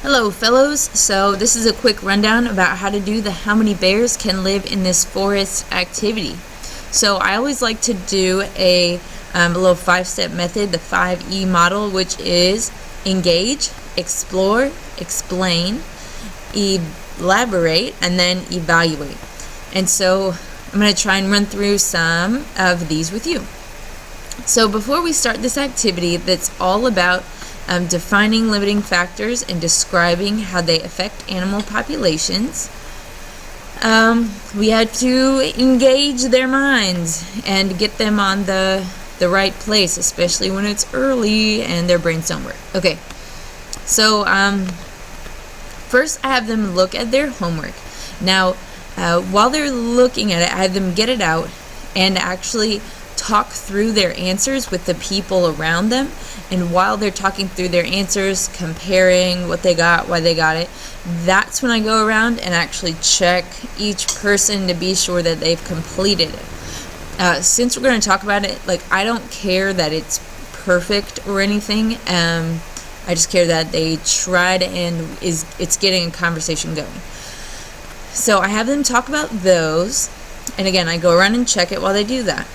Hello fellows, so this is a quick rundown about how to do the how many bears can live in this forest activity. So I always like to do a little 5-step method, the 5E model, which is engage, explore, explain, elaborate, and then evaluate. And so I'm going to try and run through some of these with you. So before we start this activity that's all about defining limiting factors and describing how they affect animal populations, we had to engage their minds and get them on the right place, especially when it's early and their brains don't work. Okay, so first I have them look at their homework. Now, while they're looking at it, I have them get it out and actually talk through their answers with the people around them. And while they're talking through their answers, comparing what they got, why they got it, that's when I go around and actually check each person to be sure that they've completed it. Since we're going to talk about it, I don't care that it's perfect or anything. I just care that they tried and it's getting a conversation going. So I have them talk about those, and again, I go around and check it while they do that.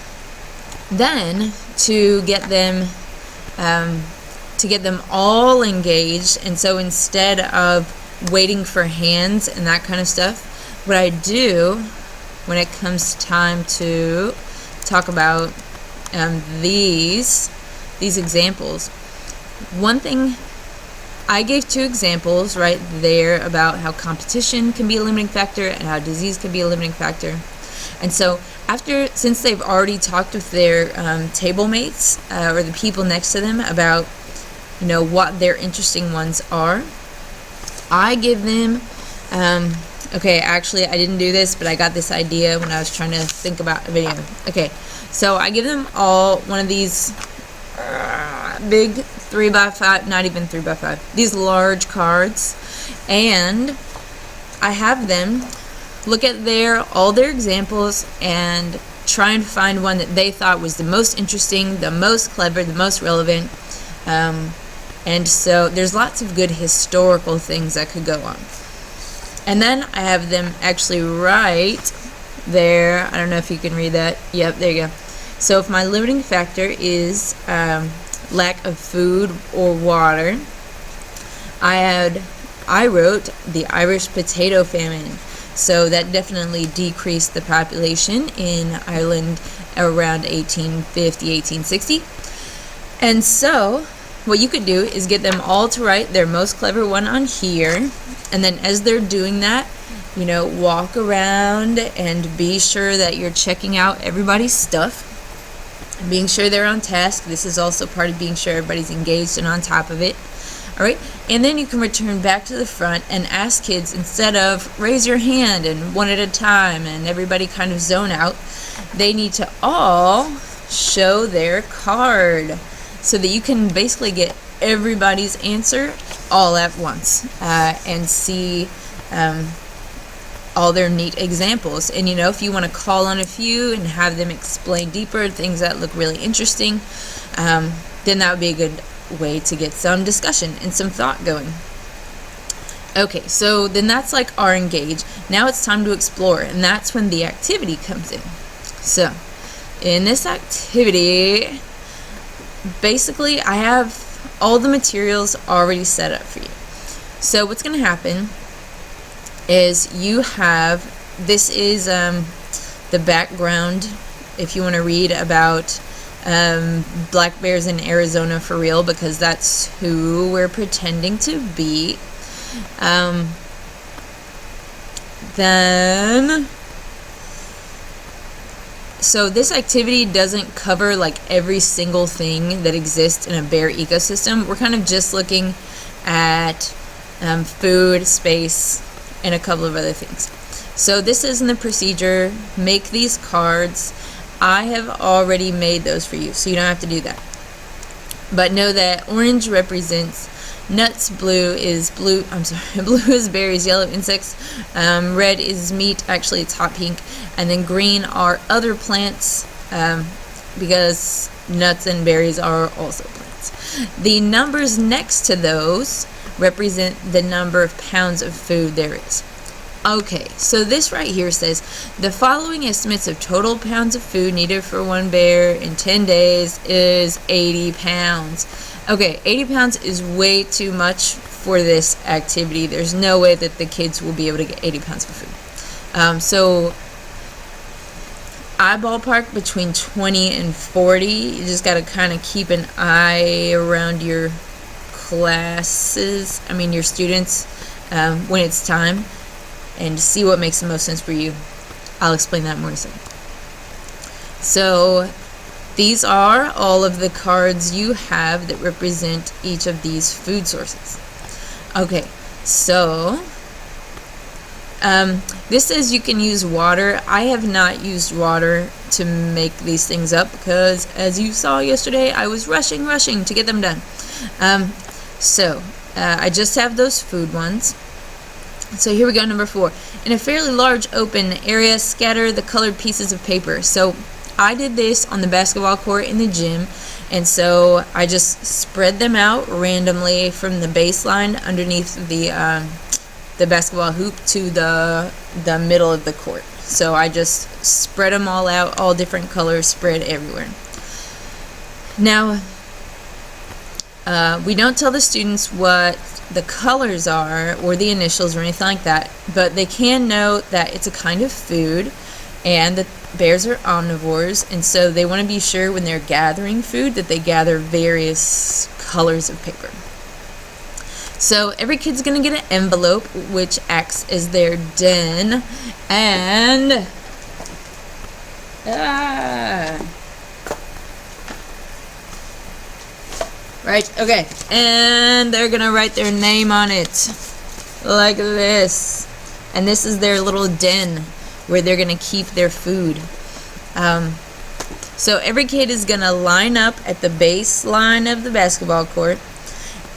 Then to get them all engaged, and so instead of waiting for hands and that kind of stuff, what I do when it comes time to talk about these examples, one thing, I gave 2 examples right there about how competition can be a limiting factor and how disease can be a limiting factor. And so since they've already talked with their table mates or the people next to them about what their interesting ones are, I give them okay, actually I didn't do this, but I got this idea when I was trying to think about a video. Okay, so I give them all one of these big 3x5, not even 3x5, these large cards, and I have them look at all their examples and try and find one that they thought was the most interesting, the most clever, the most relevant. And so there's lots of good historical things that could go on. And then I have them actually write there, I don't know if you can read that. Yep, there you go. So if my limiting factor is lack of food or water, I wrote the Irish potato famine. So that definitely decreased the population in Ireland around 1850, 1860. And so what you could do is get them all to write their most clever one on here. And then as they're doing that, walk around and be sure that you're checking out everybody's stuff, being sure they're on task. This is also part of being sure everybody's engaged and on top of it. All right, and then you can return back to the front and ask kids, instead of raise your hand and one at a time and everybody kind of zone out, they need to all show their card so that you can basically get everybody's answer all at once and see all their neat examples. And if you want to call on a few and have them explain deeper things that look really interesting, then that would be a good way to get some discussion and some thought going. Okay, so then that's our engage. Now it's time to explore, and that's when the activity comes in. So in this activity, basically I have all the materials already set up for you. So what's going to happen is this is the background if you want to read about black bears in Arizona for real, because that's who we're pretending to be. So this activity doesn't cover every single thing that exists in a bear ecosystem. We're kind of just looking at food, space, and a couple of other things. So this isn't the procedure. Make these cards. I have already made those for you, so you don't have to do that. But know that orange represents nuts, blue is berries, yellow insects, red is meat, actually it's hot pink, and then green are other plants, because nuts and berries are also plants. The numbers next to those represent the number of pounds of food there is. Okay, so this right here says, the following estimates of total pounds of food needed for one bear in 10 days is 80 pounds. Okay, 80 pounds is way too much for this activity. There's no way that the kids will be able to get 80 pounds of food. So I ballpark between 20 and 40. You just got to kind of keep an eye around your classes, your students, when it's time, and see what makes the most sense for you. I'll explain that more in a second. So these are all of the cards you have that represent each of these food sources. Okay, so this says you can use water. I have not used water to make these things up because, as you saw yesterday, I was rushing to get them done. I just have those food ones. So here we go, number 4. In a fairly large open area, scatter the colored pieces of paper. So I did this on the basketball court in the gym, and so I just spread them out randomly from the baseline underneath the basketball hoop to the middle of the court. So I just spread them all out, all different colors spread everywhere. Now, we don't tell the students what the colors are or the initials or anything like that, but they can note that it's a kind of food and that bears are omnivores, and so they want to be sure when they're gathering food that they gather various colors of paper. So every kid's going to get an envelope which acts as their den, and right, okay, and they're gonna write their name on it like this, and this is their little den where they're gonna keep their food. So every kid is gonna line up at the baseline of the basketball court,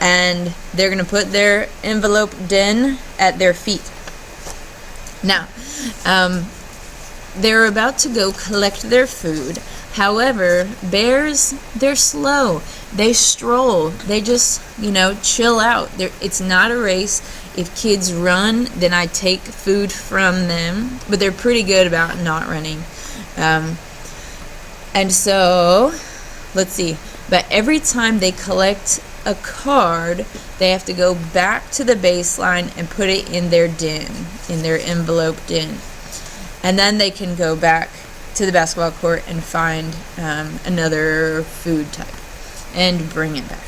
and they're gonna put their envelope den at their feet. Now, they're about to go collect their food. However, bears, they're slow. They stroll. They just, chill out. It's not a race. If kids run, then I take food from them. But they're pretty good about not running. And so, let's see. But every time they collect a card, they have to go back to the baseline and put it in their den, in their envelope den. And then they can go back to the basketball court and find another food type and bring it back.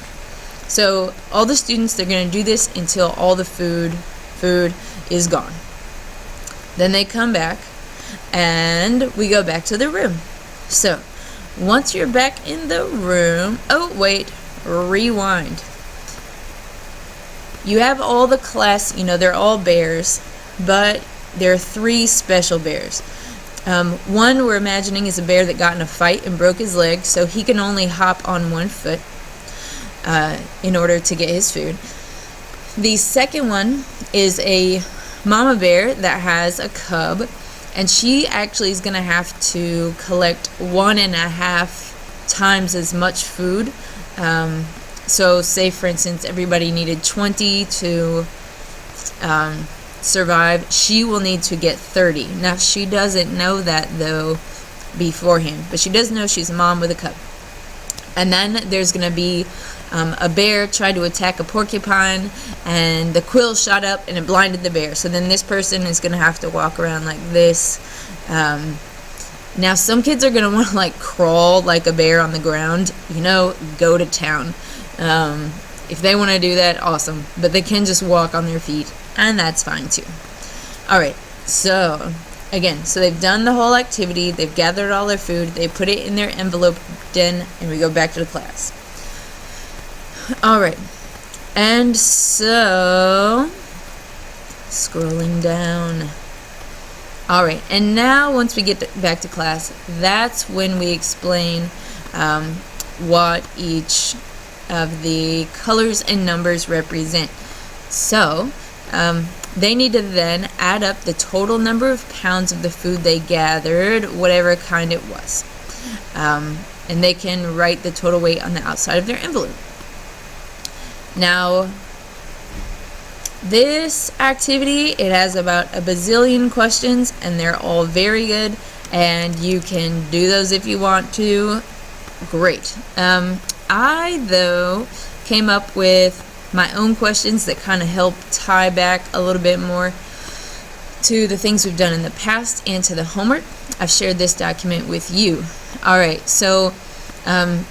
So all the students, they're going to do this until all the food is gone. Then they come back and we go back to the room. So once you're back in the room, rewind. You have all the class, they're all bears, but there are 3 special bears. One we're imagining is a bear that got in a fight and broke his leg, so he can only hop on 1 foot in order to get his food. The second one is a mama bear that has a cub, and she actually is going to have to collect 1.5 times as much food. So say, for instance, everybody needed 20 to survive. She will need to get 30. Now, she doesn't know that, though, beforehand, but she does know she's a mom with a cub. And then there's going to be a bear tried to attack a porcupine, and the quill shot up and it blinded the bear. So then this person is going to have to walk around like this. Now, some kids are going to want to crawl like a bear on the ground. Go to town. If they want to do that, awesome. But they can just walk on their feet, and that's fine too. Alright, so again, they've done the whole activity, they've gathered all their food, they put it in their envelope den, and we go back to the class. Alright, and so, scrolling down. Alright, and now once we get back to class, that's when we explain what each of the colors and numbers represent. So, they need to then add up the total number of pounds of the food they gathered, whatever kind it was. And they can write the total weight on the outside of their envelope. Now, This activity, it has about a bazillion questions, and they're all very good, and you can do those if you want to. Great. I, though, came up with my own questions that kind of help tie back a little bit more to the things we've done in the past and to the homework. I've shared this document with you. All right, so I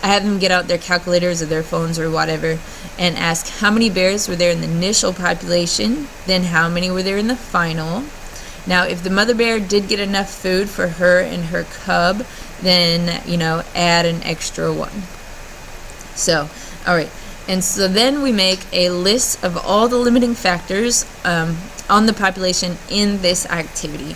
had them get out their calculators or their phones or whatever and ask how many bears were there in the initial population, then how many were there in the final. Now, if the mother bear did get enough food for her and her cub, then, add an extra one. So, all right. And so then we make a list of all the limiting factors on the population in this activity.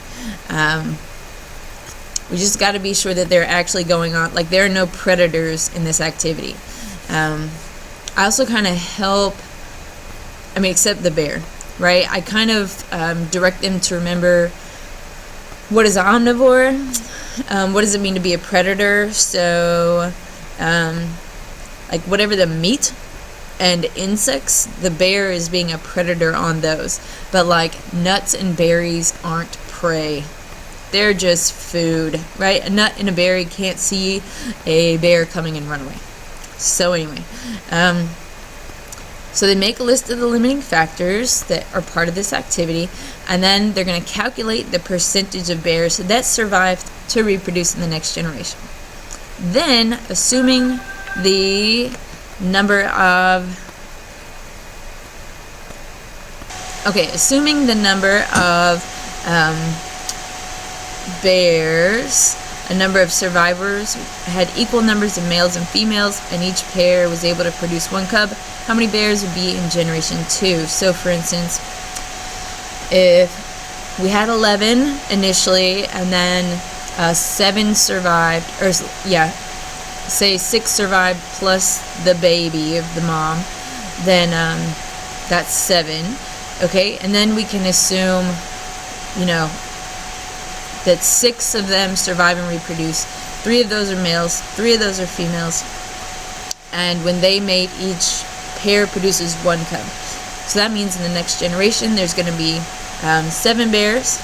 We just got to be sure that they're actually going on, like there are no predators in this activity. I also kind of help, except the bear, right? I kind of direct them to remember what is omnivore, what does it mean to be a predator. So, like whatever the meat and insects, the bear is being a predator on those. But like nuts and berries aren't prey. They're just food, right? A nut and a berry can't see a bear coming and run away. So anyway, so they make a list of the limiting factors that are part of this activity, and then they're going to calculate the percentage of bears that survived to reproduce in the next generation. Then, assuming the number of bears, a number of survivors had equal numbers of males and females, and each pair was able to produce one cub, how many bears would be in generation 2? So for instance, if we had 11 initially and then 7 survived, or say 6 survived plus the baby of the mom, then that's 7. Okay, and then we can assume, that 6 of them survive and reproduce. 3 of those are males, 3 of those are females, and when they mate, each pair produces 1 cub. So that means in the next generation there's going to be 7 bears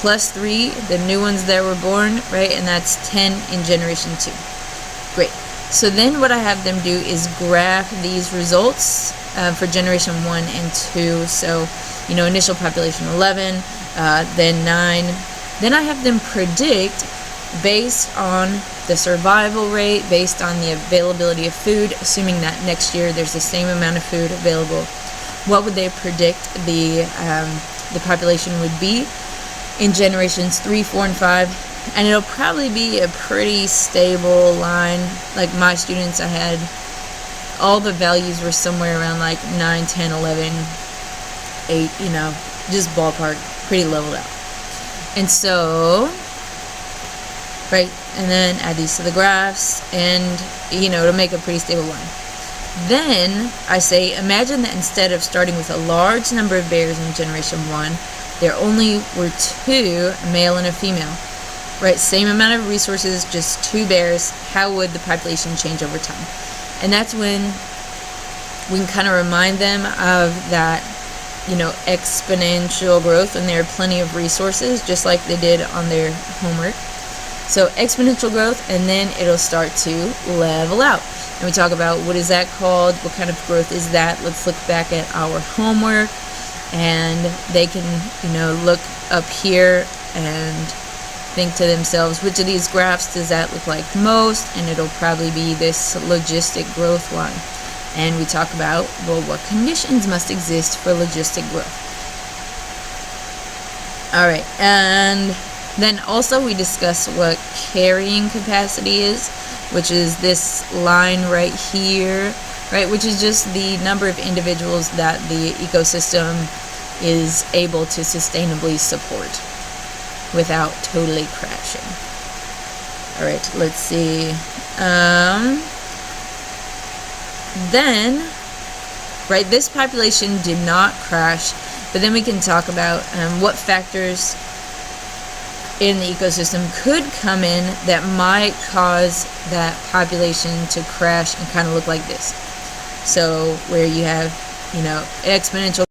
plus 3, the new ones that were born, right? And that's 10 in generation 2. Great. So then what I have them do is graph these results for generation 1 and 2. So, initial population 11, then 9. Then I have them predict based on the survival rate, based on the availability of food, assuming that next year there's the same amount of food available. What would they predict the population would be in generations 3, 4, and 5? And it'll probably be a pretty stable line. Like my students, I had all the values were somewhere around like 9, 10, 11, 8, just ballpark, pretty leveled out. And so, right, and then add these to the graphs, and, to make a pretty stable line. Then, I say, imagine that instead of starting with a large number of bears in generation 1, there only were 2, a male and a female. Right, same amount of resources, just 2 bears. How would the population change over time? And that's when we can kind of remind them of that, exponential growth, and there are plenty of resources, just like they did on their homework. So exponential growth, and then it'll start to level out. And we talk about what is that called, what kind of growth is that. Let's look back at our homework, and they can, look up here and think to themselves, which of these graphs does that look like most? And it'll probably be this logistic growth line. And we talk about, what conditions must exist for logistic growth. All right, and then also we discuss what carrying capacity is, which is this line right here, right, which is just the number of individuals that the ecosystem is able to sustainably support without totally crashing. All right, let's see. Then, right, this population did not crash, but then we can talk about what factors in the ecosystem could come in that might cause that population to crash and kind of look like this. So where you have, exponential